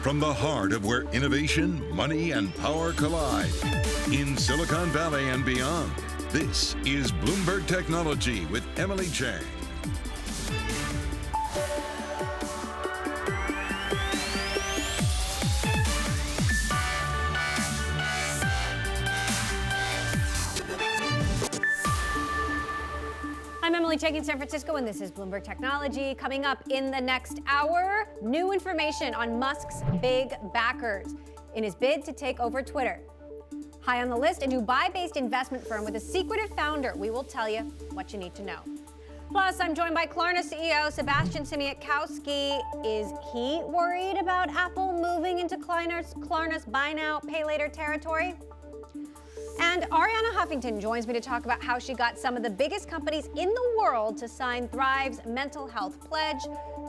from the heart of where innovation, money, and power collide. In Silicon Valley and beyond, this is Bloomberg Technology with Emily Chang. I'm Emily Chang in San Francisco, and this is Bloomberg Technology. Coming up in the next hour, new information on Musk's big backers in his bid to take over Twitter. High on the list, a Dubai-based investment firm with a secretive founder. We will tell you what you need to know. Plus, I'm joined by Klarna CEO Sebastian Siemiatkowski. Is he worried about Apple moving into Klarna's buy now, pay later territory? And Arianna Huffington joins me to talk about how she got some of the biggest companies in the world to sign Thrive's mental health pledge,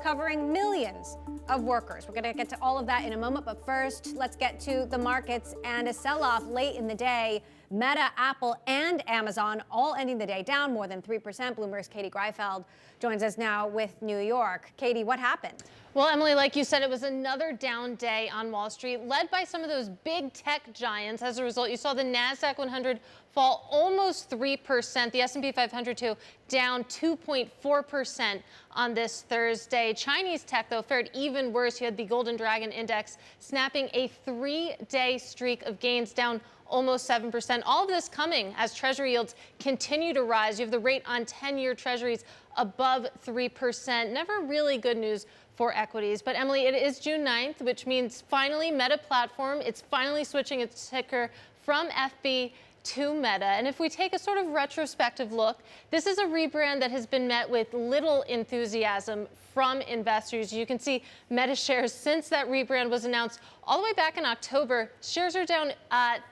covering millions of workers. We're going to get to all of that in a moment, but first, let's get to the markets and a sell-off late in the day. Meta, Apple, and Amazon all ending the day down more than 3%. Bloomberg's Katie Greifeld joins us now with New York. Katie, what happened? Well, Emily, like you said, it was another down day on Wall Street, led by some of those big tech giants. As a result, you saw the NASDAQ 100 fall almost 3%. The S&P 500, too, down 2.4% on this Thursday. Chinese tech, though, fared even worse. You had the Golden Dragon Index snapping a 3-day streak of gains, down almost 7%. All of this coming as Treasury yields continue to rise. You have the rate on 10-year Treasuries above 3%. Never really good news for equities. But Emily, it is June 9th, which means finally Meta Platform, it's finally switching its ticker from FB to Meta. And if we take a sort of retrospective look, this is a rebrand that has been met with little enthusiasm from investors. You can see Meta shares since that rebrand was announced all the way back in October. Shares are down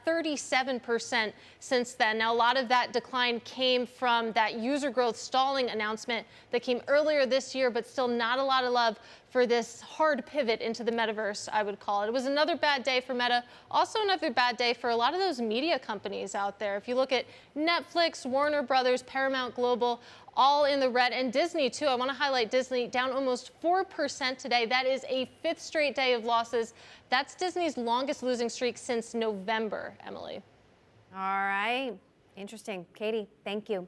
37% since then. Now, a lot of that decline came from that user growth stalling announcement that came earlier this year, but still not a lot of love for this hard pivot into the metaverse, I would call it. It was another bad day for Meta, also another bad day for a lot of those media companies out there. If you look at Netflix, Warner Brothers, Paramount Global, all in the red, and Disney, too. I want to highlight Disney, down almost 4% today. That is a 5th straight day of losses. That's Disney's longest losing streak since November, Emily. All right. Interesting. Katie, thank you.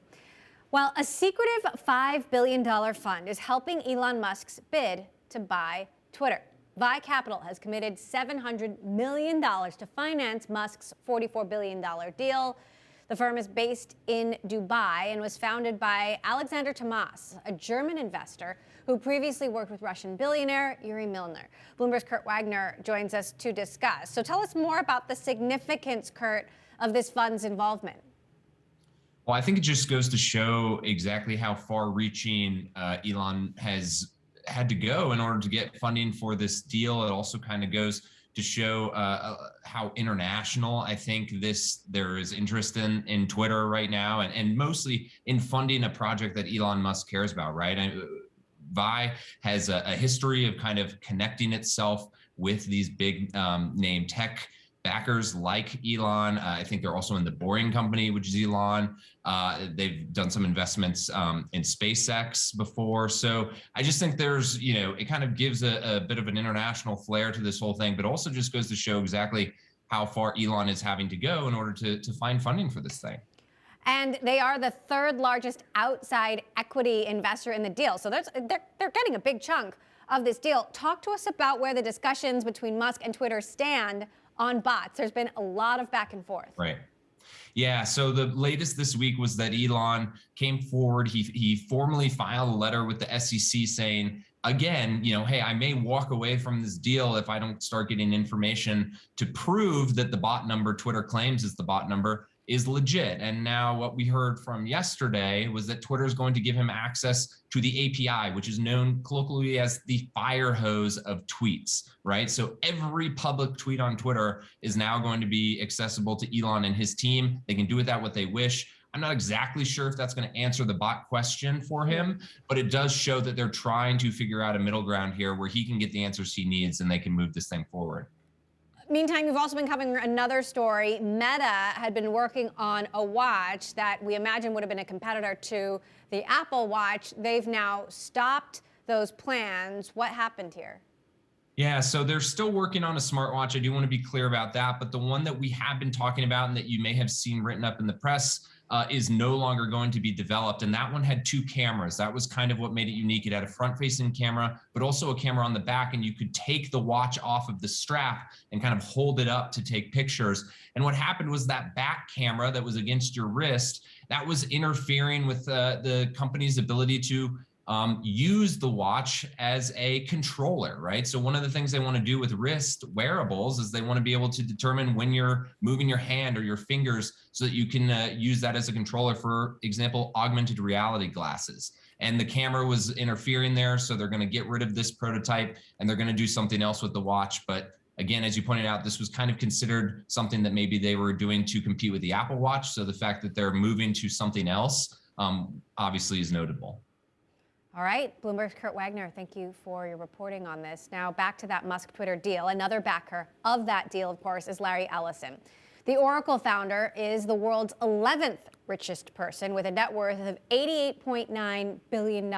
Well, a secretive $5 billion fund is helping Elon Musk's bid to buy Twitter. Vi Capital has committed $700 million to finance Musk's $44 billion deal. The firm is based in Dubai and was founded by Alexander Tomas, a German investor who previously worked with Russian billionaire Yuri Milner. Bloomberg's Kurt Wagner joins us to discuss. So tell us more about the significance, Kurt, of this fund's involvement. Well, I think it just goes to show exactly how far-reaching Elon has had to go in order to get funding for this deal. It also kind of goes to show how international I think there is interest in Twitter right now, and mostly in funding a project that Elon Musk cares about, right? Vi has a history of kind of connecting itself with these big name tech backers like Elon. I think they're also in the Boring Company, which is Elon. They've done some investments in SpaceX before. So I just think there's, it kind of gives a bit of an international flair to this whole thing, but also just goes to show exactly how far Elon is having to go in order to find funding for this thing. And they are the 3rd largest outside equity investor in the deal. So they're getting a big chunk of this deal. Talk to us about where the discussions between Musk and Twitter stand on bots. There's been a lot of back and forth. Right. Yeah, so the latest this week was that Elon came forward. He formally filed a letter with the SEC saying, again, hey, I may walk away from this deal if I don't start getting information to prove that the bot number Twitter claims is the bot number is legit. And now what we heard from yesterday was that Twitter is going to give him access to the API, which is known colloquially as the fire hose of tweets, right? So every public tweet on Twitter is now going to be accessible to Elon and his team. They can do with that what they wish. I'm not exactly sure if that's going to answer the bot question for him, but it does show that they're trying to figure out a middle ground here where he can get the answers he needs and they can move this thing forward. Meantime, you've also been covering another story. Meta had been working on a watch that we imagine would have been a competitor to the Apple Watch. They've now stopped those plans. What happened here? Yeah, so they're still working on a smartwatch. I do want to be clear about that. But the one that we have been talking about and that you may have seen written up in the press is no longer going to be developed. And that one had 2 cameras. That was kind of what made it unique. It had a front-facing camera, but also a camera on the back. And you could take the watch off of the strap and kind of hold it up to take pictures. And what happened was that back camera that was against your wrist, that was interfering with the company's ability to use the watch as a controller, right? So one of the things they want to do with wrist wearables is they want to be able to determine when you're moving your hand or your fingers so that you can use that as a controller, for example, augmented reality glasses. And the camera was interfering there, so they're going to get rid of this prototype and they're going to do something else with the watch. But again, as you pointed out, this was kind of considered something that maybe they were doing to compete with the Apple Watch. So the fact that they're moving to something else obviously is notable. All right, Bloomberg's Kurt Wagner, thank you for your reporting on this. Now back to that Musk Twitter deal. Another backer of that deal, of course, is Larry Ellison. The Oracle founder is the world's 11th richest person with a net worth of $88.9 billion.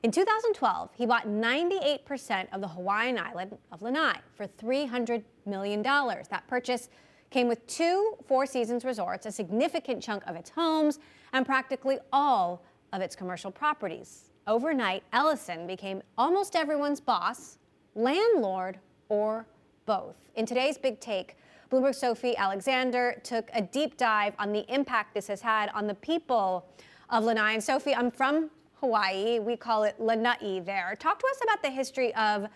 In 2012, he bought 98% of the Hawaiian island of Lanai for $300 million. That purchase came with 2 Four Seasons resorts, a significant chunk of its homes, and practically all of its commercial properties. Overnight, Ellison became almost everyone's boss, landlord, or both. In today's Big Take, Bloomberg's Sophie Alexander took a deep dive on the impact this has had on the people of Lanai. And Sophie, I'm from Hawaii. We call it Lanai there. Talk to us about the history of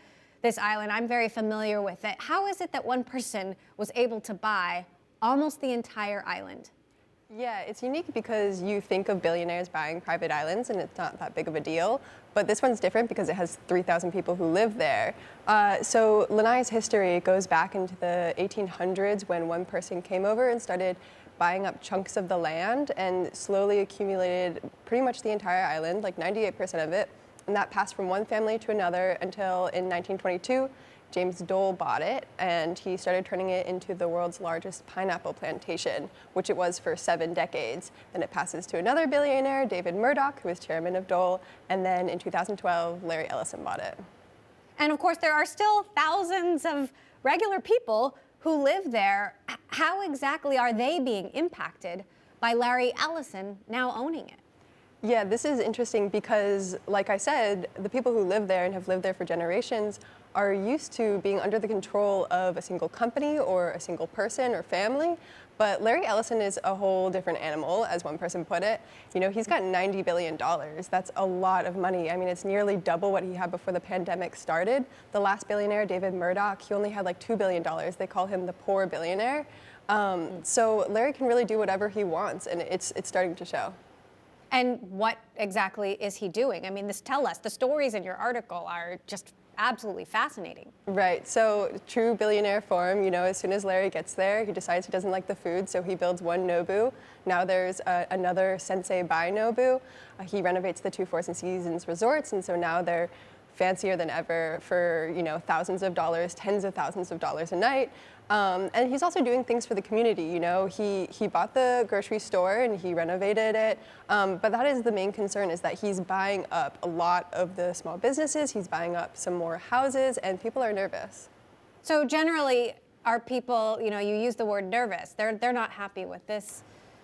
this island. I'm very familiar with it. How is it that one person was able to buy almost the entire island? Yeah, it's unique because you think of billionaires buying private islands and it's not that big of a deal. But this one's different because it has 3,000 people who live there. So Lanai's history goes back into the 1800s when one person came over and started buying up chunks of the land and slowly accumulated pretty much the entire island, like 98% of it. And that passed from one family to another until in 1922, James Dole bought it, and he started turning it into the world's largest pineapple plantation, which it was for 7 decades. Then it passes to another billionaire, David Murdoch, who was chairman of Dole, and then in 2012, Larry Ellison bought it. And of course, there are still thousands of regular people who live there. How exactly are they being impacted by Larry Ellison now owning it? Yeah, this is interesting because, like I said, the people who live there and have lived there for generations are used to being under the control of a single company or a single person or family. But Larry Ellison is a whole different animal, as one person put it. You know, he's got $90 billion. That's a lot of money. I mean, it's nearly double what he had before the pandemic started. The last billionaire, David Murdoch, he only had like $2 billion. They call him the poor billionaire. So Larry can really do whatever he wants, and it's starting to show. And what exactly is he doing? I mean, tell us. The stories in your article are just absolutely fascinating. Right. So true billionaire form, you know, as soon as Larry gets there, he decides he doesn't like the food, so he builds one Nobu. Now there's another Sensei by Nobu. He renovates the 2 Four Seasons resorts, and so now they're fancier than ever for, you know, thousands of dollars, tens of thousands of dollars a night. And he's also doing things for the community. You know, he bought the grocery store and he renovated it. But that is the main concern, is that he's buying up a lot of the small businesses. He's buying up some more houses, and people are nervous. So generally, are people, you know, you use the word nervous. They're not happy with this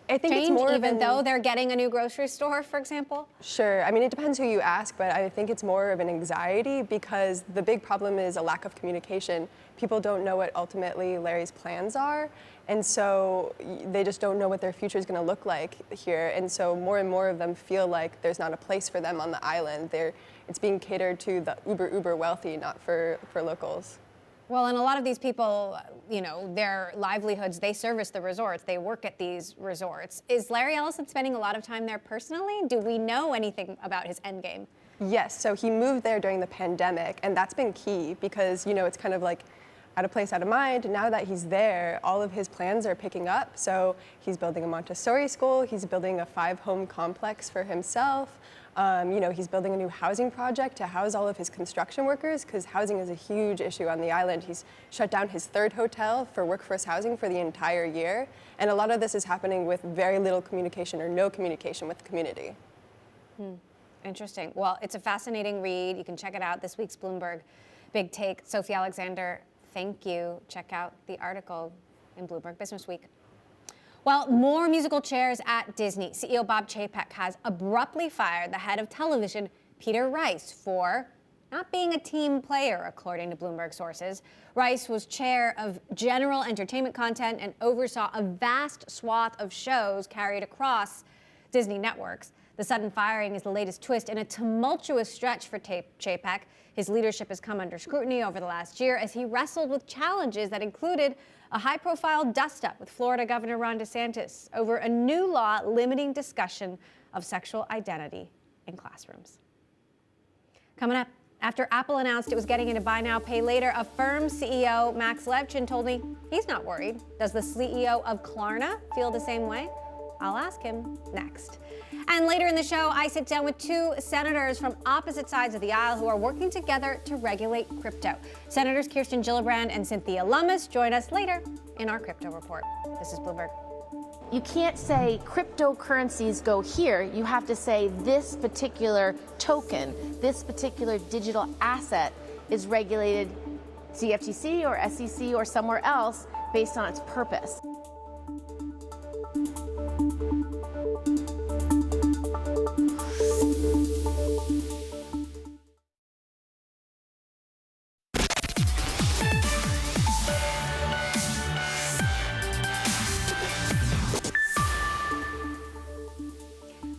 I think change, it's more even though they're getting a new grocery store, for example? Sure. I mean, it depends who you ask, but I think it's more of an anxiety because the big problem is a lack of communication. People don't know what ultimately Larry's plans are, and so they just don't know what their future is going to look like here. And so more and more of them feel like there's not a place for them on the island. It's being catered to the uber wealthy, not for locals. Well, and a lot of these people, you know, their livelihoods, they service the resorts, they work at these resorts. Is Larry Ellison spending a lot of time there personally? Do we know anything about his end game? Yes, so he moved there during the pandemic, and that's been key because, you know, it's kind of like out of place, out of mind. Now that he's there, all of his plans are picking up. So he's building a Montessori school, he's building a 5-home complex for himself. You know, he's building a new housing project to house all of his construction workers because housing is a huge issue on the island. He's shut down his 3rd hotel for workforce housing for the entire year. And a lot of this is happening with very little communication or no communication with the community. Interesting. Well, it's a fascinating read. You can check it out, this week's Bloomberg Big take. Sophie Alexander, thank you. Check out the article in Bloomberg Business Week. Well, more musical chairs at Disney. CEO Bob Chapek has abruptly fired the head of television, Peter Rice, for not being a team player, according to Bloomberg sources. Rice was chair of general entertainment content and oversaw a vast swath of shows carried across Disney networks. The sudden firing is the latest twist in a tumultuous stretch for Chapek. His leadership has come under scrutiny over the last year as he wrestled with challenges that included a high-profile dust-up with Florida Governor Ron DeSantis over a new law limiting discussion of sexual identity in classrooms. Coming up, after Apple announced it was getting into buy now, pay later, Affirm CEO Max Levchin told me he's not worried. Does the CEO of Klarna feel the same way? I'll ask him next. And later in the show, I sit down with two senators from opposite sides of the aisle who are working together to regulate crypto. Senators Kirsten Gillibrand and Cynthia Lummis join us later in our Crypto Report. This is Bloomberg. You can't say cryptocurrencies go here. You have to say this particular token, this particular digital asset is regulated CFTC or SEC or somewhere else based on its purpose.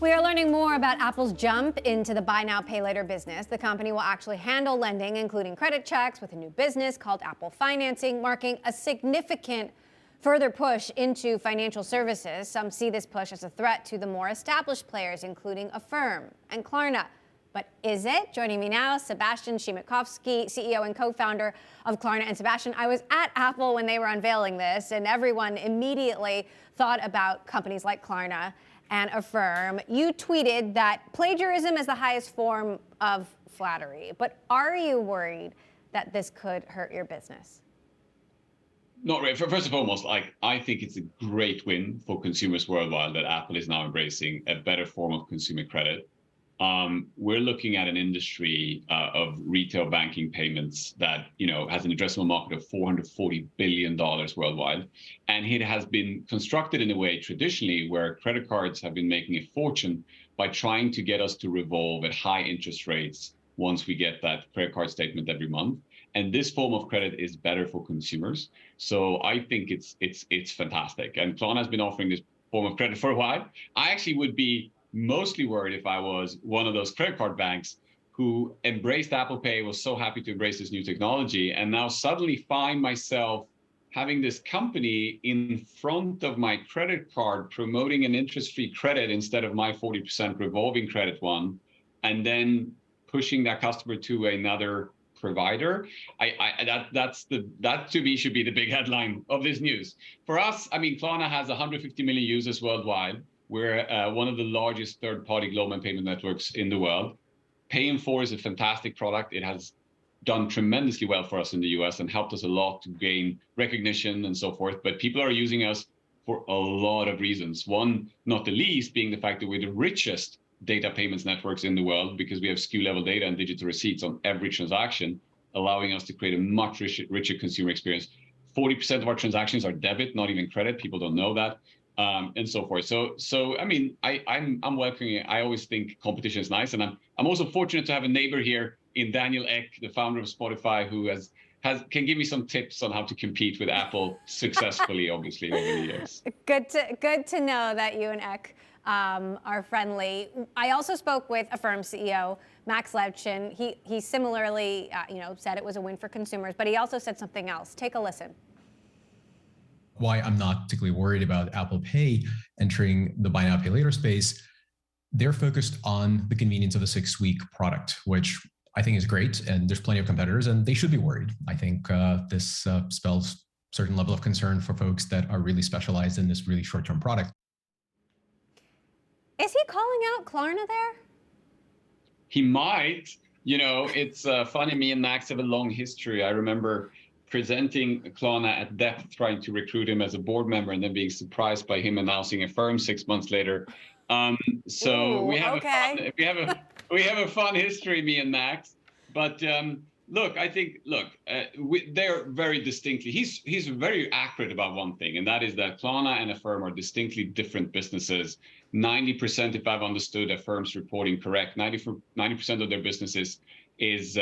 We are learning more about Apple's jump into the buy now, pay later business. The company will actually handle lending, including credit checks, with a new business called Apple Financing, marking a significant further push into financial services. Some see this push as a threat to the more established players, including Affirm and Klarna. But is it? Joining me now, Sebastian Szymanowski, CEO and co-founder of Klarna. And Sebastian, I was at Apple when they were unveiling this, and everyone immediately thought about companies like Klarna and Affirm. You tweeted that plagiarism is the highest form of flattery. But are you worried that this could hurt your business? Not really. First and foremost, I think it's a great win for consumers worldwide that Apple is now embracing a better form of consumer credit. We're looking at an industry of retail banking payments that has an addressable market of $440 billion worldwide, and it has been constructed in a way traditionally where credit cards have been making a fortune by trying to get us to revolve at high interest rates once we get that credit card statement every month. And this form of credit is better for consumers. So I think it's fantastic. And Klarna has been offering this form of credit for a while. I actually would be mostly worried if I was one of those credit card banks who embraced Apple Pay, was so happy to embrace this new technology, and now suddenly find myself having this company in front of my credit card promoting an interest-free credit instead of my 40% revolving credit one, and then pushing that customer to another provider. That to me should be the big headline of this news. For us, Klarna has 150 million users worldwide. We're one of the largest third-party global payment networks in the world. Pay in 4 is a fantastic product. It has done tremendously well for us in the US and helped us a lot to gain recognition and so forth. But people are using us for a lot of reasons. One, not the least, being the fact that we're the richest data payments networks in the world because we have SKU-level data and digital receipts on every transaction, allowing us to create a much richer consumer experience. 40% of our transactions are debit, not even credit. People don't know that. And so forth. I'm welcoming it. I always think competition is nice, and I'm also fortunate to have a neighbor here in Daniel Ek, the founder of Spotify, who can give me some tips on how to compete with Apple successfully, obviously over the years. Good to know that you and Ek are friendly. I also spoke with Affirm CEO Max Levchin. He similarly, said it was a win for consumers, but he also said something else. Take a listen. Why I'm not particularly worried about Apple Pay entering the buy now, pay later space. They're focused on the convenience of a 6-week product, which I think is great. And there's plenty of competitors and they should be worried. I think this spells a certain level of concern for folks that are really specialized in this really short-term product. Is he calling out Klarna there? He might. It's funny. Me and Max have a long history. I remember presenting Klarna at depth, trying to recruit him as a board member, and then being surprised by him announcing Affirm 6 months later. We have a fun history, me and Max. But Look, I think, they're very distinctly, he's very accurate about one thing, and that is that Klarna and Affirm are distinctly different businesses. 90%, if I've understood Affirm's reporting correct, 90% of their businesses is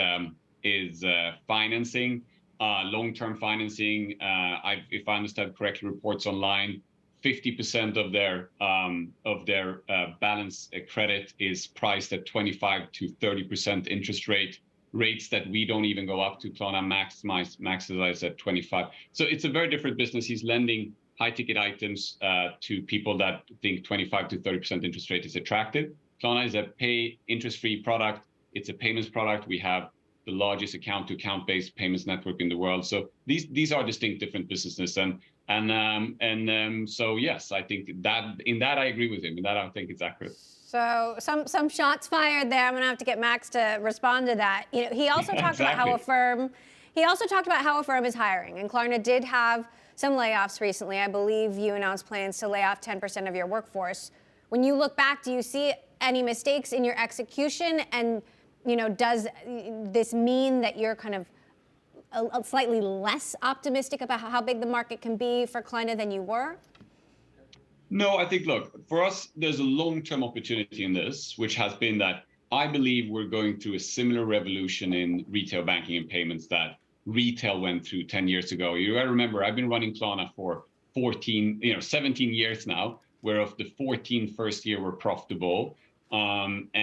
financing, long-term financing. If I understand correctly, reports online, 50% of their balance credit is priced at 25 to 30% interest rates that we don't even go up to. Klarna maximize at 25. So it's a very different business. He's lending high ticket items to people that think 25 to 30% interest rate is attractive. Klarna is a pay interest-free product. It's a payments product. We have the largest account-to-account based payments network in the world. So these are distinct different businesses. And so yes, I think that in that I agree with him. In that I think it's accurate. So some shots fired there. I'm gonna have to get Max to respond to that. You know, he also talked about how Affirm. He also talked about how Affirm is hiring, and Klarna did have some layoffs recently. I believe you announced plans to lay off 10% of your workforce. When you look back, do you see any mistakes in your execution? And you know, does this mean that you're kind of slightly less optimistic about how big the market can be for Klarna than you were? No, I think, look, for us, there's a long-term opportunity in this, which has been that I believe we're going through a similar revolution in retail banking and payments that retail went through 10 years ago. You gotta remember, I've been running Klarna for 17 years now, where of the 14 first year were profitable. And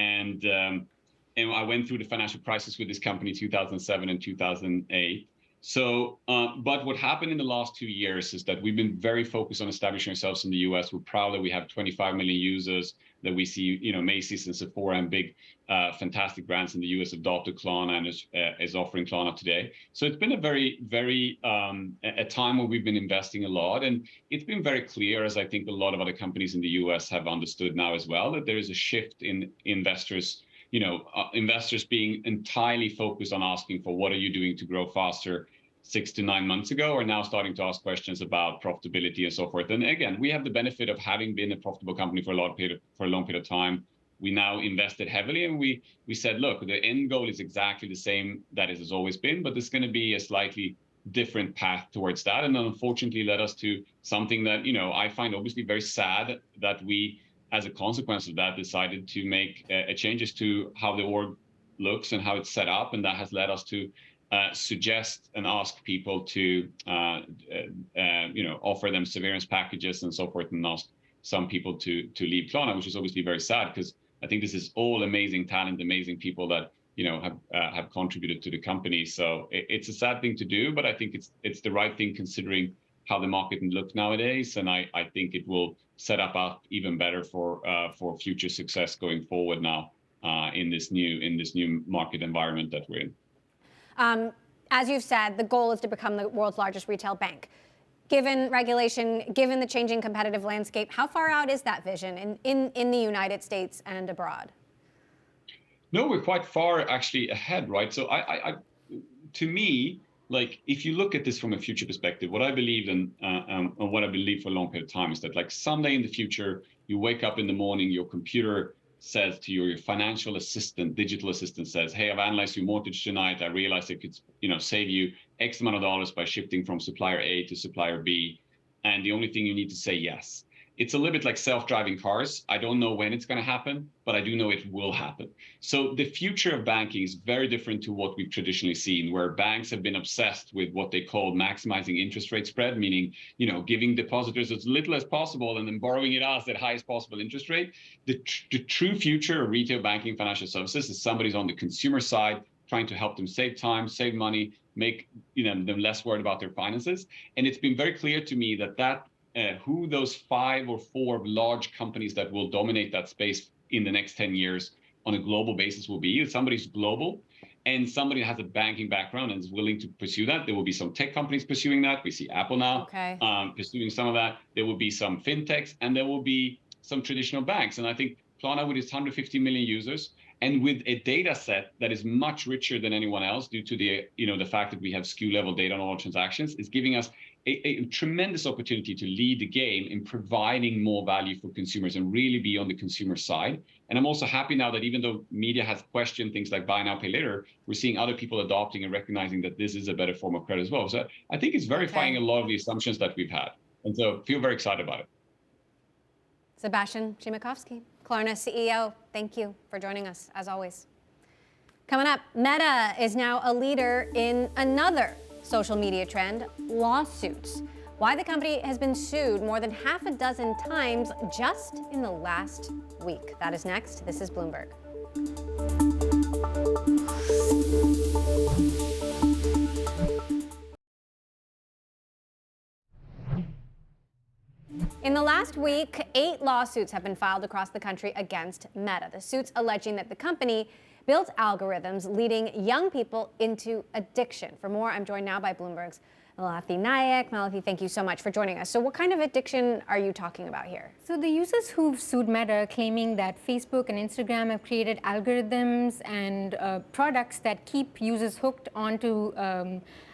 I went through the financial crisis with this company, 2007 and 2008. So, but what happened in the last 2 years is that we've been very focused on establishing ourselves in the US. We're proud that we have 25 million users, that we see, you know, Macy's and Sephora and big, fantastic brands in the US adopted Klarna and is offering Klarna today. So it's been a very, a time where we've been investing a lot. And it's been very clear, as I think a lot of other companies in the US have understood now as well, that there is a shift in investors, investors being entirely focused on asking for what are you doing to grow faster 6 to 9 months ago, are now starting to ask questions about profitability and so forth. And again, we have the benefit of having been a profitable company for a long period of time. We now invested heavily, and we said, look, the end goal is exactly the same that it has always been, but there's going to be a slightly different path towards that. And unfortunately led us to something that, I find obviously very sad that we, as a consequence of that, decided to make changes to how the org looks and how it's set up. And that has led us to suggest and ask people to, offer them severance packages and so forth, and ask some people to leave Klarna, which is obviously very sad, because I think this is all amazing talent, amazing people that have contributed to the company. So it's a sad thing to do, but I think it's the right thing considering how the market looks nowadays, and I think it will set up even better for future success going forward now in this new market environment that we're in. As you've said, the goal is to become the world's largest retail bank. Given regulation, given the changing competitive landscape, how far out is that vision in the United States and abroad? No, we're quite far actually ahead, right? So to me, like, if you look at this from a future perspective, what I believe in and what I believe for a long period of time is that, like, someday in the future, you wake up in the morning, your computer says to your financial assistant, digital assistant says, hey, I've analyzed your mortgage tonight. I realized it could, save you X amount of dollars by shifting from supplier A to supplier B. And the only thing you need to say yes. It's a little bit like self-driving cars. I don't know when it's going to happen, but I do know it will happen. So the future of banking is very different to what we've traditionally seen, where banks have been obsessed with what they call maximizing interest rate spread, meaning, giving depositors as little as possible and then borrowing it us at highest possible interest rate. The true future of retail banking financial services is somebody's on the consumer side, trying to help them save time, save money, make them less worried about their finances. And it's been very clear to me that who those 5 or 4 large companies that will dominate that space in the next 10 years on a global basis will be. If somebody's global and somebody has a banking background and is willing to pursue that, there will be some tech companies pursuing that. We see Apple now pursuing some of that. There will be some fintechs, and there will be some traditional banks. And I think Klarna, with its 150 million users and with a data set that is much richer than anyone else due to the fact that we have SKU level data on all transactions, is giving us a tremendous opportunity to lead the game in providing more value for consumers and really be on the consumer side. And I'm also happy now that even though media has questioned things like buy now, pay later, we're seeing other people adopting and recognizing that this is a better form of credit as well. So I think it's verifying a lot of the assumptions that we've had. And so feel very excited about it. Sebastian Chmielewski, Klarna CEO, thank you for joining us, as always. Coming up, Meta is now a leader in another social media trend, lawsuits. Why the company has been sued more than half a dozen times just in the last week. That is next. This is Bloomberg. In the last week, 8 lawsuits have been filed across the country against Meta. The suits alleging that the company built algorithms leading young people into addiction. For more, I'm joined now by Bloomberg's Malathi Nayak. Malathi, thank you so much for joining us. So what kind of addiction are you talking about here? So the users who've sued Meta are claiming that Facebook and Instagram have created algorithms and products that keep users hooked onto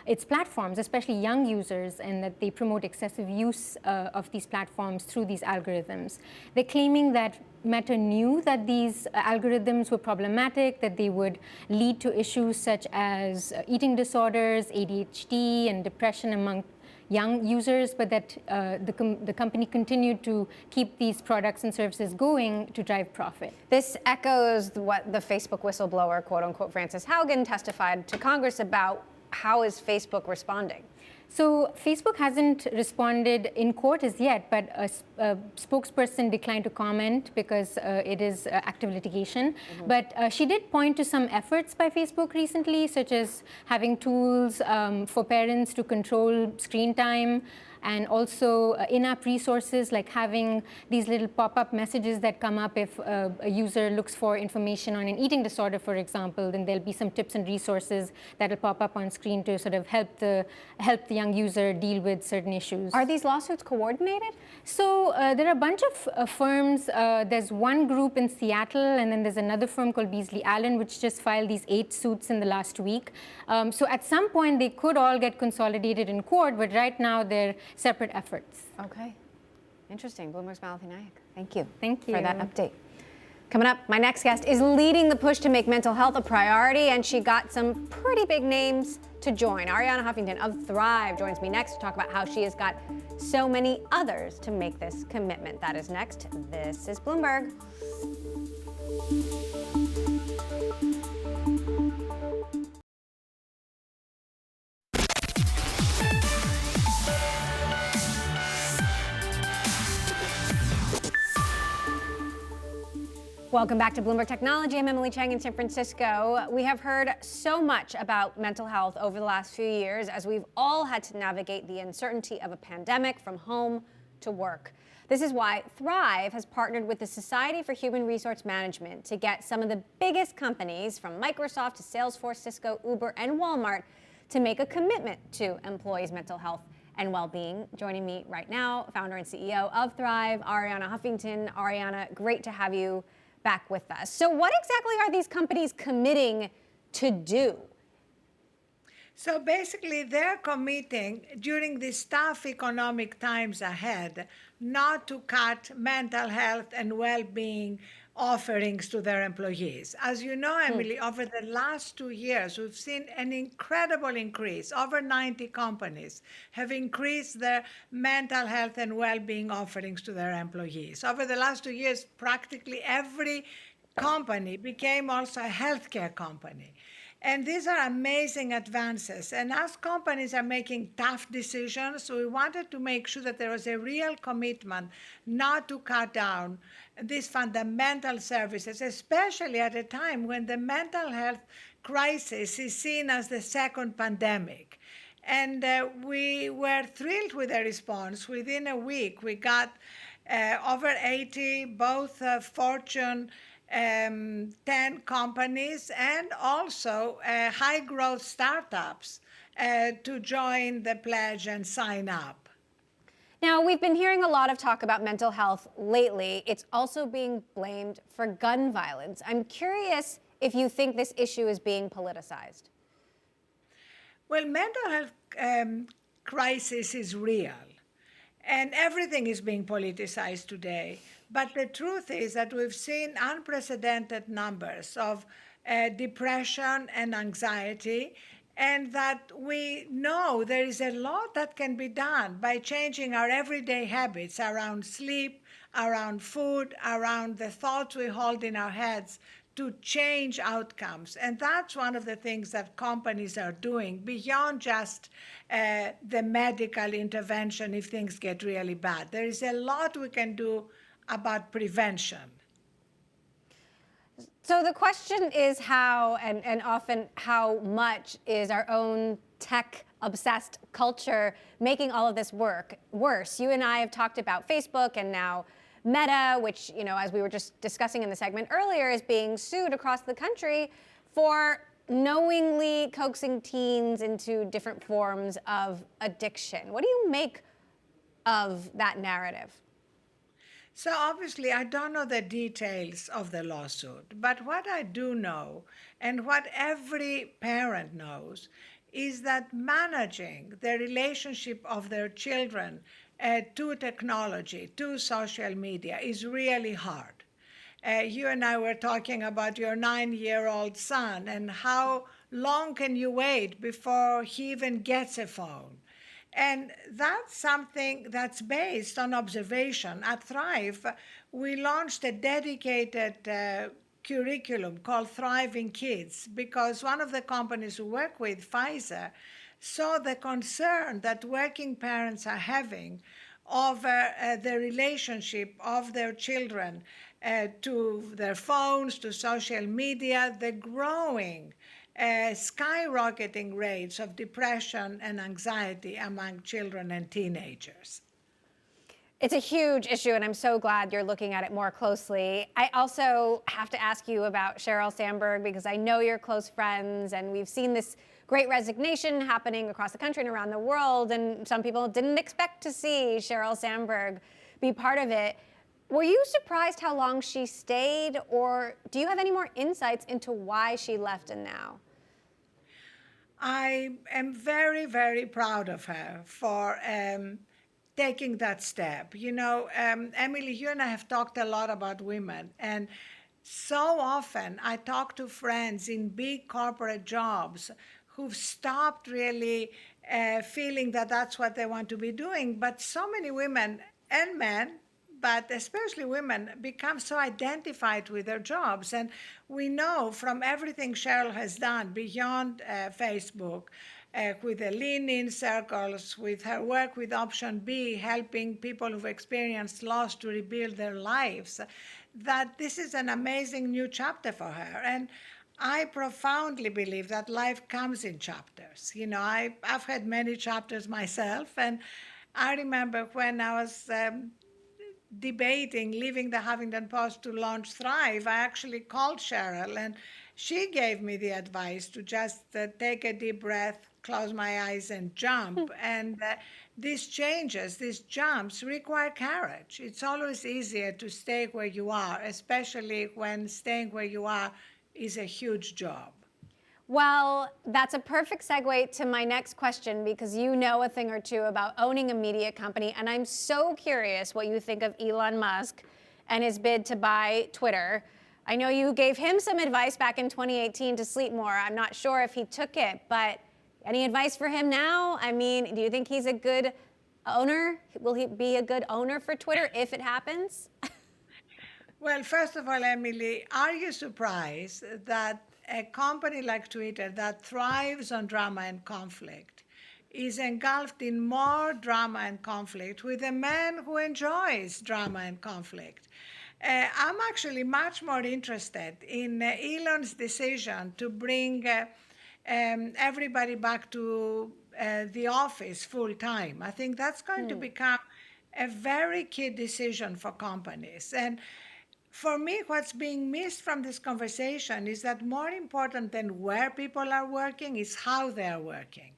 its platforms, especially young users, and that they promote excessive use of these platforms through these algorithms. They're claiming that Meta knew that these algorithms were problematic, that they would lead to issues such as eating disorders, ADHD, and depression among young users, but that the company continued to keep these products and services going to drive profit. This echoes what the Facebook whistleblower, quote unquote, Frances Haugen testified to Congress about. How is Facebook responding? So Facebook hasn't responded in court as yet, but a spokesperson declined to comment because it is active litigation. Mm-hmm. But she did point to some efforts by Facebook recently, such as having tools for parents to control screen time, and also in-app resources like having these little pop-up messages that come up if a user looks for information on an eating disorder, for example. Then there'll be some tips and resources that'll pop up on screen to sort of help the young user deal with certain issues. Are these lawsuits coordinated? So there are a bunch of firms. There's one group in Seattle, and then there's another firm called Beasley Allen, which just filed these 8 suits in the last week. So at some point, they could all get consolidated in court, but right now they're separate efforts. Okay. Interesting. Bloomberg's Malathi Nayak. Thank you. Thank you for that update. Coming up, my next guest is leading the push to make mental health a priority, and she got some pretty big names to join. Arianna Huffington of Thrive joins me next to talk about how she has got so many others to make this commitment. That is next. This is Bloomberg. Welcome back to Bloomberg Technology. I'm Emily Chang in San Francisco. We have heard so much about mental health over the last few years as we've all had to navigate the uncertainty of a pandemic from home to work. This is why Thrive has partnered with the Society for Human Resource Management to get some of the biggest companies from Microsoft to Salesforce, Cisco, Uber, and Walmart to make a commitment to employees' mental health and well-being. Joining me right now, founder and CEO of Thrive, Arianna Huffington. Arianna, great to have you back with us. So what exactly are these companies committing to do? So basically, they're committing during these tough economic times ahead not to cut mental health and well-being offerings to their employees. As you know, Emily, over the last 2 years, we've seen an incredible increase. Over 90 companies have increased their mental health and well-being offerings to their employees. Over the last 2 years, practically every company became also a healthcare company. And these are amazing advances. And as companies are making tough decisions, we wanted to make sure that there was a real commitment not to cut down these fundamental services, especially at a time when the mental health crisis is seen as the second pandemic. And we were thrilled with the response. Within a week, we got over 80, both Fortune 10 companies and also high growth startups to join the pledge and sign up. Now, we've been hearing a lot of talk about mental health lately. It's also being blamed for gun violence. I'm curious if you think this issue is being politicized. Well, mental health crisis is real, and everything is being politicized today. But the truth is that we've seen unprecedented numbers of depression and anxiety, and that we know there is a lot that can be done by changing our everyday habits around sleep, around food, around the thoughts we hold in our heads to change outcomes. And that's one of the things that companies are doing beyond just the medical intervention if things get really bad. There is a lot we can do about prevention. So the question is how, and often how much is our own tech-obsessed culture making all of this work worse? You and I have talked about Facebook and now Meta, which, as we were just discussing in the segment earlier, is being sued across the country for knowingly coaxing teens into different forms of addiction. What do you make of that narrative? So obviously, I don't know the details of the lawsuit, but what I do know, and what every parent knows, is that managing the relationship of their children to technology, to social media, is really hard. You and I were talking about your 9-year-old son and how long can you wait before he even gets a phone. And that's something that's based on observation. At Thrive, we launched a dedicated curriculum called Thriving Kids because one of the companies we work with, Pfizer, saw the concern that working parents are having over the relationship of their children to their phones, to social media, the growing skyrocketing rates of depression and anxiety among children and teenagers. It's a huge issue, and I'm so glad you're looking at it more closely. I also have to ask you about Cheryl Sandberg because I know you're close friends, and we've seen this great resignation happening across the country and around the world, and some people didn't expect to see Cheryl Sandberg be part of it. Were you surprised how long she stayed, or do you have any more insights into why she left and now? I am very, very proud of her for taking that step. Emily, you and I have talked a lot about women, and so often I talk to friends in big corporate jobs who've stopped really feeling that that's what they want to be doing. But so many women and men, but especially women, become so identified with their jobs. And we know from everything Cheryl has done beyond Facebook, with the lean-in circles, with her work with Option B, helping people who've experienced loss to rebuild their lives, that this is an amazing new chapter for her. And I profoundly believe that life comes in chapters. I've had many chapters myself, and I remember when I was debating leaving the Huffington Post to launch Thrive, I actually called Cheryl, and she gave me the advice to just take a deep breath, close my eyes, and jump. And these changes, these jumps require courage. It's always easier to stay where you are, especially when staying where you are is a huge job. Well, that's a perfect segue to my next question because you know a thing or two about owning a media company, and I'm so curious what you think of Elon Musk and his bid to buy Twitter. I know you gave him some advice back in 2018 to sleep more. I'm not sure if he took it, but any advice for him now? I mean, do you think he's a good owner? Will he be a good owner for Twitter if it happens? Well, first of all, Emily, are you surprised that a company like Twitter that thrives on drama and conflict is engulfed in more drama and conflict with a man who enjoys drama and conflict? I'm actually much more interested in Elon's decision to bring everybody back to the office full time. I think that's going to become a very key decision for companies. And for me, what's being missed from this conversation is that more important than where people are working is how they're working.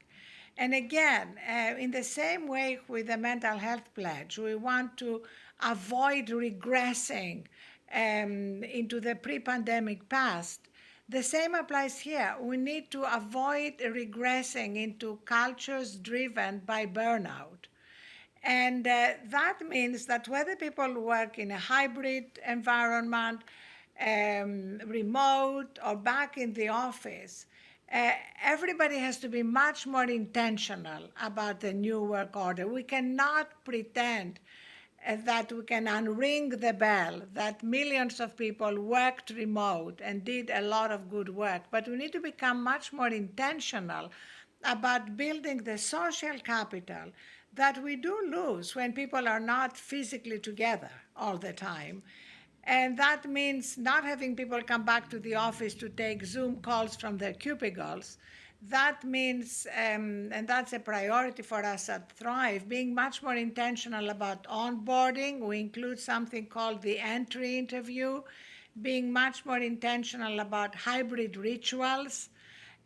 And again, in the same way with the mental health pledge, we want to avoid regressing into the pre-pandemic past. The same applies here. We need to avoid regressing into cultures driven by burnout. And that means that whether people work in a hybrid environment, remote, or back in the office, everybody has to be much more intentional about the new work order. We cannot pretend that we can unring the bell, that millions of people worked remote and did a lot of good work, but we need to become much more intentional about building the social capital that we do lose when people are not physically together all the time. And that means not having people come back to the office to take Zoom calls from their cubicles. That means, and that's a priority for us at Thrive, being much more intentional about onboarding. We include something called the entry interview, being much more intentional about hybrid rituals,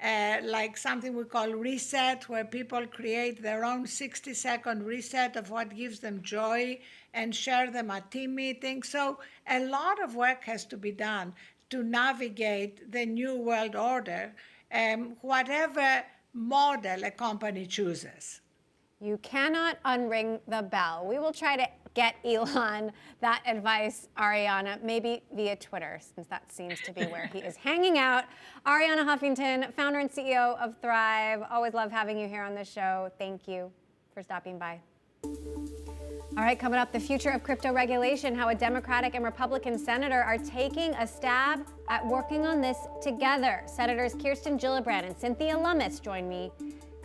like something we call reset, where people create their own 60-second reset of what gives them joy and share them at team meetings. So a lot of work has to be done to navigate the new world order, whatever model a company chooses. You cannot unring the bell. We will try to get Elon that advice, Arianna, maybe via Twitter, since that seems to be where he is hanging out. Arianna Huffington, founder and CEO of Thrive. Always love having you here on the show. Thank you for stopping by. All right, coming up, the future of crypto regulation, how a Democratic and Republican senator are taking a stab at working on this together. Senators Kirsten Gillibrand and Cynthia Lummis join me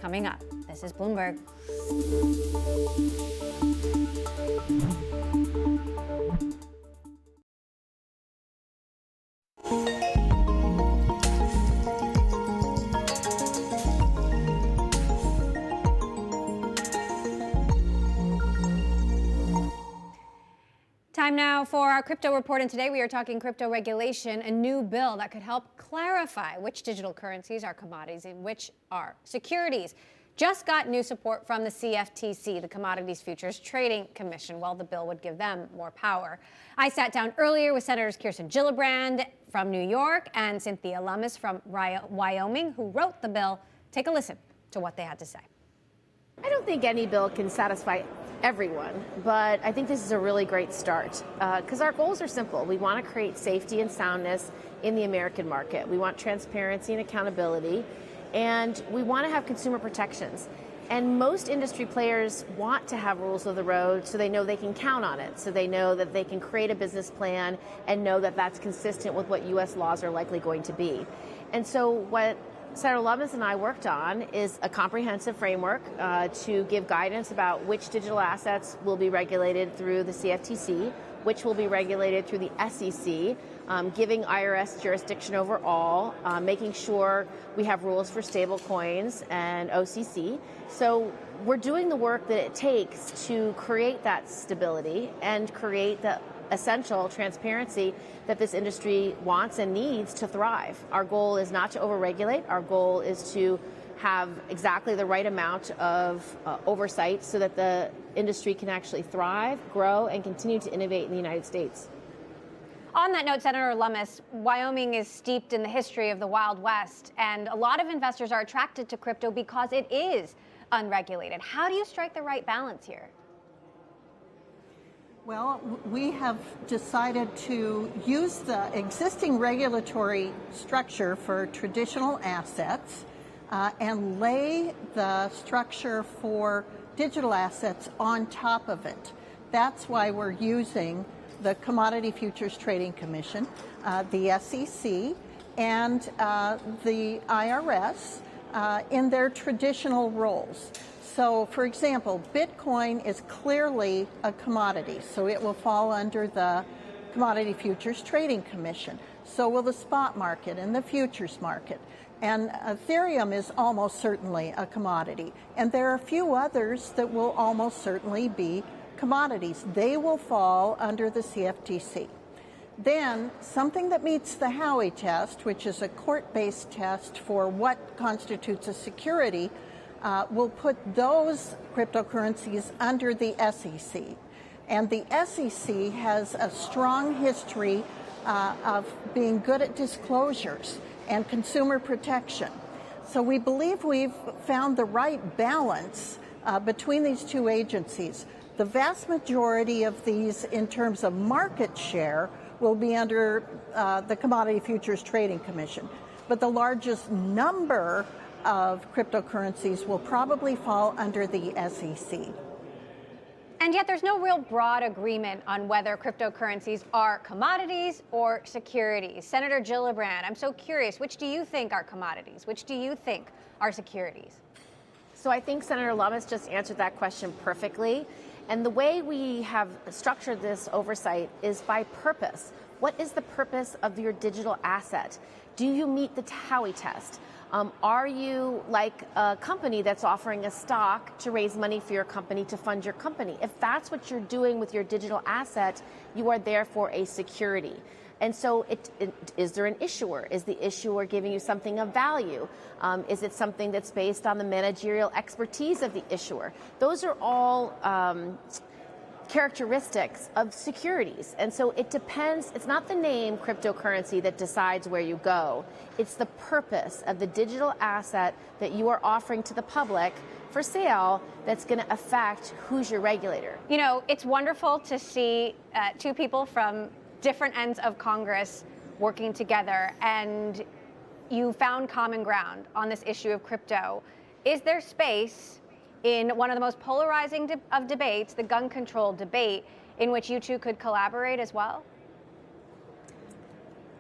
coming up. This is Bloomberg. Time now for our crypto report, and today we are talking crypto regulation, a new bill that could help clarify which digital currencies are commodities and which are securities. Just got new support from the CFTC, the Commodities Futures Trading Commission. Well, the bill would give them more power. I sat down earlier with Senators Kirsten Gillibrand from New York and Cynthia Lummis from Wyoming, who wrote the bill. Take a listen to what they had to say. I don't think any bill can satisfy everyone, but I think this is a really great start because our goals are simple. We want to create safety and soundness in the American market. We want transparency and accountability, and we want to have consumer protections. And most industry players want to have rules of the road so they know they can count on it, so they know that they can create a business plan and know that that's consistent with what U.S. laws are likely going to be. And so what Senator Lummis and I worked on is a comprehensive framework to give guidance about which digital assets will be regulated through the CFTC, which will be regulated through the SEC, giving IRS jurisdiction over all, making sure we have rules for stable coins and OCC. So we're doing the work that it takes to create that stability and create the essential transparency that this industry wants and needs to thrive. Our goal is not to overregulate. Our goal is to have exactly the right amount of oversight so that the industry can actually thrive, grow, and continue to innovate in the United States. On that note, Senator Lummis, Wyoming is steeped in the history of the Wild West, and a lot of investors are attracted to crypto because it is unregulated. How do you strike the right balance here? Well, we have decided to use the existing regulatory structure for traditional assets and lay the structure for digital assets on top of it. That's why we're using the Commodity Futures Trading Commission, the SEC, and the IRS in their traditional roles. So, for example, Bitcoin is clearly a commodity, so it will fall under the Commodity Futures Trading Commission. So will the spot market and the futures market. And Ethereum is almost certainly a commodity. And there are a few others that will almost certainly be commodities. They will fall under the CFTC. Then, something that meets the Howey test, which is a court-based test for what constitutes a security, will put those cryptocurrencies under the SEC. And the SEC has a strong history of being good at disclosures and consumer protection. So we believe we've found the right balance between these two agencies. The vast majority of these, in terms of market share, will be under the Commodity Futures Trading Commission. But the largest number of cryptocurrencies will probably fall under the SEC. And yet there's no real broad agreement on whether cryptocurrencies are commodities or securities. Senator Gillibrand, I'm so curious, which do you think are commodities? Which do you think are securities? So I think Senator Lummis just answered that question perfectly. And the way we have structured this oversight is by purpose. What is the purpose of your digital asset? Do you meet the TOWIE test? Are you like a company that's offering a stock to raise money for your company to fund your company? If that's what you're doing with your digital asset, you are therefore a security. And so is there an issuer? Is the issuer giving you something of value? Is it something that's based on the managerial expertise of the issuer? Those are all characteristics of securities. And so it depends. It's not the name cryptocurrency that decides where you go. It's the purpose of the digital asset that you are offering to the public for sale that's going to affect who's your regulator. You know, it's wonderful to see two people from different ends of Congress working together, and you found common ground on this issue of crypto. Is there space in one of the most polarizing of debates, the gun control debate, in which you two could collaborate as well?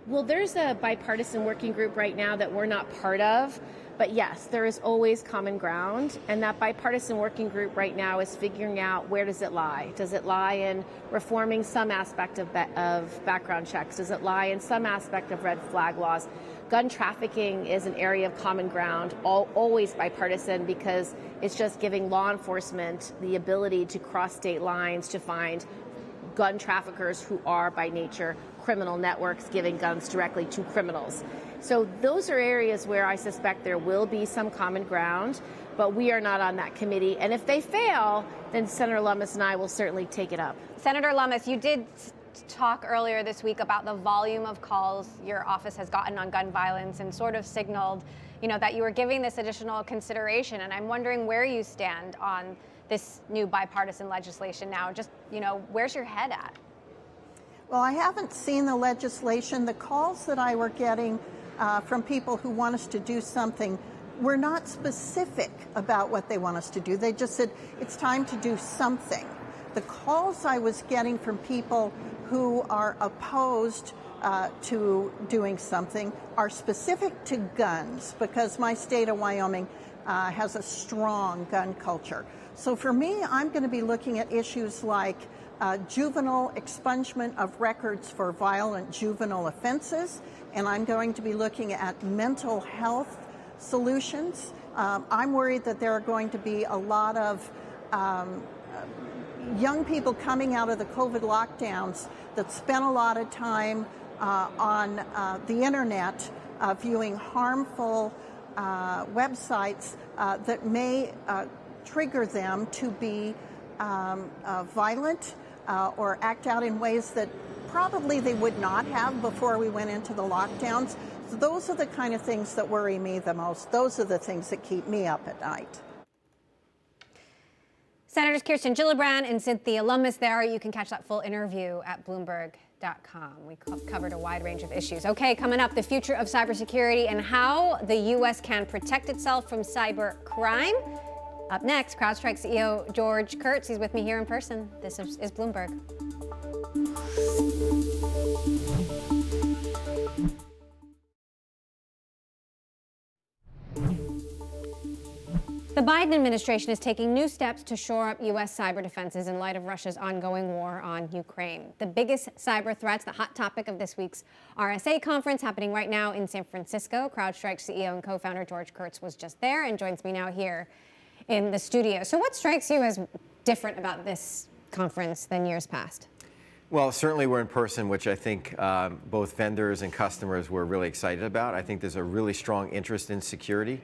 Well, there's a bipartisan working group right now that we're not part of, but yes, there is always common ground, and that bipartisan working group right now is figuring out where does it lie. Does it lie in reforming some aspect of background checks? Does it lie in some aspect of red flag laws? Gun trafficking is an area of common ground, always bipartisan, because it's just giving law enforcement the ability to cross state lines to find gun traffickers who are by nature criminal networks giving guns directly to criminals. So those are areas where I suspect there will be some common ground, but we are not on that committee. And if they fail, then Senator Lummis and I will certainly take it up. Senator Lummis, you did talk earlier this week about the volume of calls your office has gotten on gun violence and sort of signaled, you know, that you were giving this additional consideration. And I'm wondering where you stand on this new bipartisan legislation now. Just, you know, where's your head at? Well, I haven't seen the legislation. The calls that I were getting from people who want us to do something were not specific about what they want us to do. They just said, it's time to do something. The calls I was getting from people who are opposed to doing something are specific to guns, because my state of Wyoming has a strong gun culture. So for me, I'm going to be looking at issues like juvenile expungement of records for violent juvenile offenses, and I'm going to be looking at mental health solutions. I'm worried that there are going to be a lot of young people coming out of the COVID lockdowns that spent a lot of time on the internet viewing harmful websites that may trigger them to be violent or act out in ways that probably they would not have before we went into the lockdowns. So those are the kind of things that worry me the most. Those are the things that keep me up at night. Senators Kirsten Gillibrand and Cynthia Lummis there. You can catch that full interview at Bloomberg.com. We covered a wide range of issues. Okay, coming up, the future of cybersecurity and how the U.S. can protect itself from cyber crime. Up next, Crowdstrike CEO George Kurtz. He's with me here in person. This is Bloomberg. The Biden administration is taking new steps to shore up U.S. cyber defenses in light of Russia's ongoing war on Ukraine. The biggest cyber threats, the hot topic of this week's RSA conference happening right now in San Francisco. CrowdStrike CEO and co-founder George Kurtz was just there and joins me now here in the studio. So what strikes you as different about this conference than years past? Well, certainly we're in person, which I think both vendors and customers were really excited about. I think there's a really strong interest in security.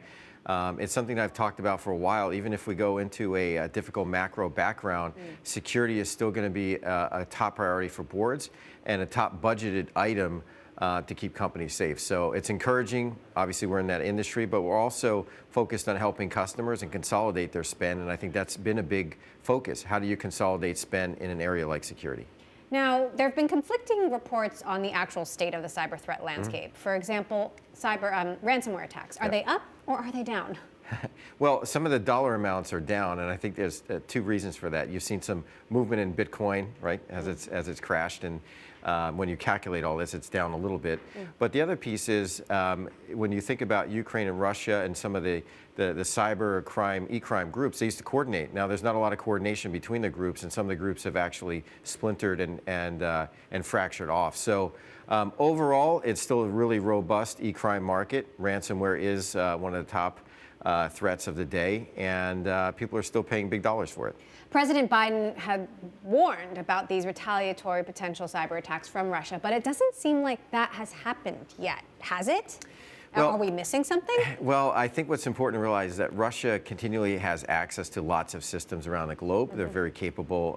It's something that I've talked about for a while. Even if we go into a difficult macro background, security is still going to be a top priority for boards and a top budgeted item to keep companies safe. So it's encouraging. Obviously, we're in that industry, but we're also focused on helping customers and consolidate their spend. And I think that's been a big focus. How do you consolidate spend in an area like security? Now, there have been conflicting reports on the actual state of the cyber threat landscape. For example, ransomware attacks. Are they up or are they down? Well, some of the dollar amounts are down, and I think there's two reasons for that. You've seen some movement in Bitcoin, right, as it's crashed, and when you calculate all this, it's down a little bit. But the other piece is when you think about Ukraine and Russia and some of the cyber crime, e-crime groups, they used to coordinate. Now, there's not a lot of coordination between the groups, and some of the groups have actually splintered and fractured off. So overall, it's still a really robust e-crime market. Ransomware is one of the top threats of the day, and people are still paying big dollars for it. President Biden had warned about these retaliatory potential cyber attacks from Russia, but it doesn't seem like that has happened yet. Has it? Well, are we missing something? Well, I think what's important to realize is that Russia continually has access to lots of systems around the globe. They're a very capable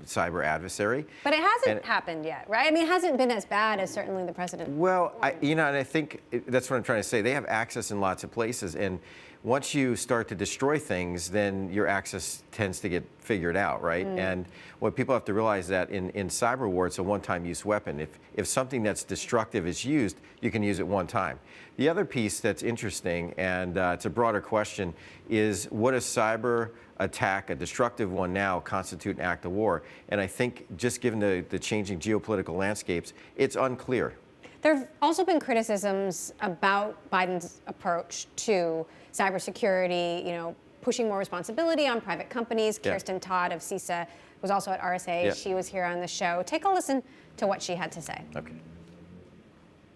cyber adversary. But it hasn't happened yet, right? I mean, it hasn't been as bad as certainly the president. Well, and I think that's what I'm trying to say. They have access in lots of places, and once you start to destroy things, then your access tends to get figured out, right? And what people have to realize that in cyber war, it's a one-time use weapon. If something that's destructive is used, you can use it one time. The other piece that's interesting, and it's a broader question, is what a cyber attack, a destructive one now, constitute an act of war? And I think just given the changing geopolitical landscapes, it's unclear. There have also been criticisms about Biden's approach to cybersecurity, you know, pushing more responsibility on private companies. Kirsten Todd of CISA was also at RSA. She was here on the show. Take a listen to what she had to say. Okay.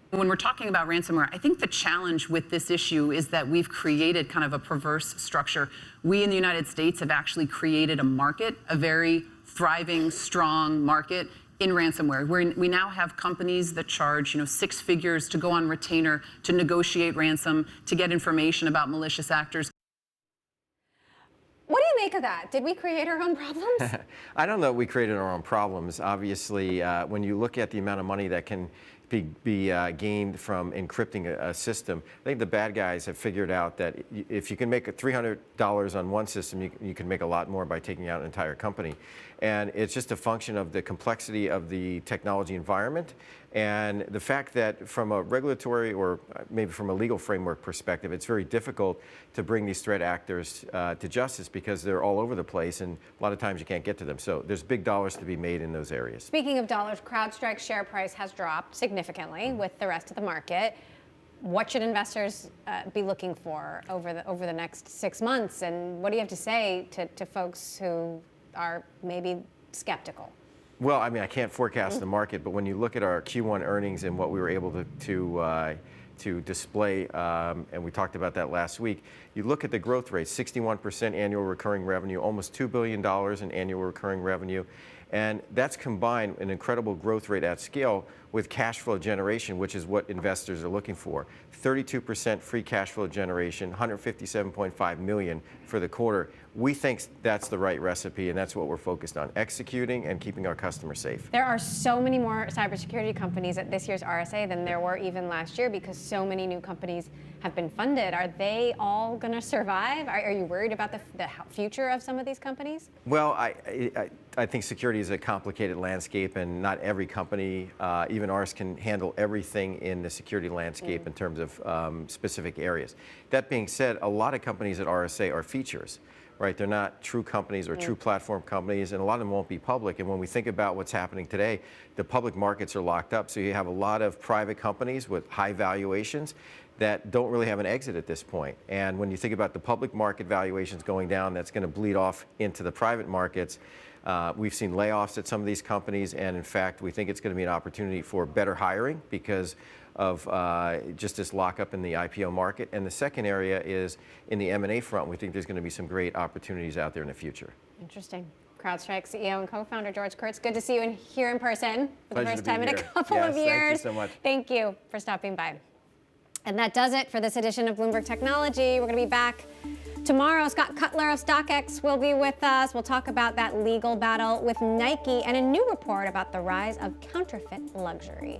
When we're talking about ransomware, I think the challenge with this issue is that we've created kind of a perverse structure. We in the United States have actually created a market, a very thriving, strong market in ransomware. We now have companies that charge, 6 figures to go on retainer, to negotiate ransom, to get information about malicious actors. What do you make of that? Did we create our own problems? I don't know we created our own problems. Obviously, when you look at the amount of money that can be gained from encrypting a system, I think the bad guys have figured out that if you can make $300 on one system, you can make a lot more by taking out an entire company. And it's just a function of the complexity of the technology environment and the fact that from a regulatory or maybe from a legal framework perspective, it's very difficult to bring these threat actors to justice because they're all over the place and a lot of times you can't get to them. So there's big dollars to be made in those areas. Speaking of dollars, CrowdStrike's share price has dropped significantly with the rest of the market. What should investors be looking for over the next 6 months? And what do you have to say to folks who are maybe skeptical? Well, I mean, I can't forecast the market, but when you look at our Q1 earnings and what we were able to display, and we talked about that last week, you look at the growth rate, 61% annual recurring revenue, almost $2 billion in annual recurring revenue. And that's combined an incredible growth rate at scale with cash flow generation, which is what investors are looking for. 32% free cash flow generation, $157.5 million for the quarter. We think that's the right recipe, and that's what we're focused on, executing and keeping our customers safe. There are so many more cybersecurity companies at this year's RSA than there were even last year because so many new companies have been funded. Are they all going to survive? Are you worried about the future of some of these companies? Well, I think security is a complicated landscape, and not every company, even ours, can handle everything in the security landscape in terms of specific areas. That being said, a lot of companies at RSA are features. Right, they're not true companies or true platform companies, and a lot of them won't be public. And when we think about what's happening today, the public markets are locked up. So you have a lot of private companies with high valuations that don't really have an exit at this point. And when you think about the public market valuations going down, that's going to bleed off into the private markets. We've seen layoffs at some of these companies, and in fact, we think it's going to be an opportunity for better hiring because of just this lockup in the IPO market. And the second area is in the M&A front. We think there's going to be some great opportunities out there in the future. Interesting. CrowdStrike CEO and co-founder George Kurtz, good to see you here in person for the first time in a couple of years. Thank you so much. Thank you for stopping by. And that does it for this edition of Bloomberg Technology. We're going to be back tomorrow. Scott Cutler of StockX will be with us. We'll talk about that legal battle with Nike and a new report about the rise of counterfeit luxury.